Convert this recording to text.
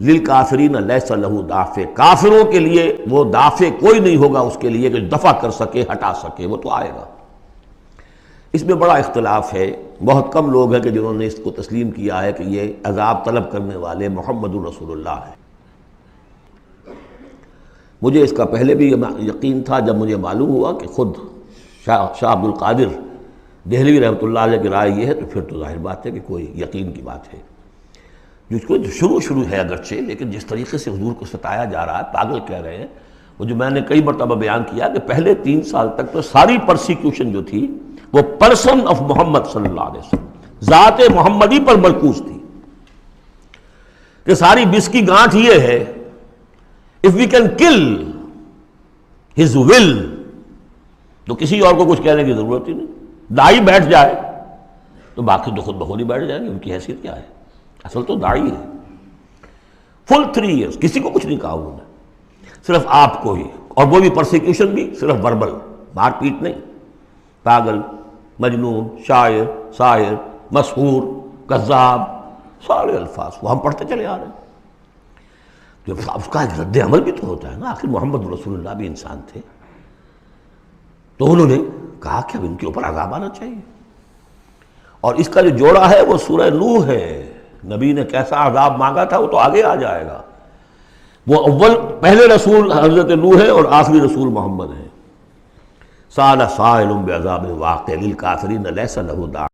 للکافرین لیس لہ دافع، کافروں کے لیے وہ دافع کوئی نہیں ہوگا اس کے لیے کہ دفع کر سکے، ہٹا سکے، وہ تو آئے گا۔ اس میں بڑا اختلاف ہے، بہت کم لوگ ہیں کہ جنہوں نے اس کو تسلیم کیا ہے کہ یہ عذاب طلب کرنے والے محمد الرسول اللہ ہے۔ مجھے اس کا پہلے بھی یقین تھا، جب مجھے معلوم ہوا کہ خود شاہ عبد القادر دہلوی رحمۃ اللہ علیہ کی رائے یہ ہے، تو پھر تو ظاہر بات ہے کہ کوئی یقین کی بات ہے، جس کو شروع ہے اگرچہ، لیکن جس طریقے سے حضور کو ستایا جا رہا ہے، پاگل کہہ رہے ہیں۔ وہ جو میں نے کئی مرتبہ بیان کیا کہ پہلے 3 سال تک تو ساری پرسیکیوشن جو تھی وہ پرسن آف محمد صلی اللہ علیہ وسلم، ذات محمدی پر مرکوز تھی، کہ ساری بس کی گانٹھ یہ ہے if we can kill his will تو کسی اور کو کچھ کہنے کی ضرورت ہی نہیں، داعی بیٹھ جائے تو باقی تو خود بخود ہی بیٹھ جائیں گے، ان کی حیثیت کیا ہے؟ اصل تو داعی ہے۔ فل 3 ایئرس کسی کو کچھ نہیں کہا انہوں نے، صرف آپ کو ہی، اور وہ بھی پرسیکیوشن بھی صرف وربل، مار پیٹ نہیں، پاگل، مجنون، شاعر، ساحر، مسحور، کذاب، سارے الفاظ وہ ہم پڑھتے چلے آ رہے ہیں۔ اس کا ایک رد عمل بھی تو ہوتا ہے نا، آخر محمد رسول اللہ بھی انسان تھے، تو انہوں نے کہا کہ اب ان کے اوپر عذاب آنا چاہیے، اور اس کا جو جوڑا ہے وہ سورہ نوح ہے۔ نبی نے کیسا عذاب مانگا تھا وہ تو آگے آ جائے گا، وہ پہلے رسول حضرت نوح ہے اور آخری رسول محمد ہے۔ سأل سائل بعذاب واقع للکافرین لیس لہ دافع۔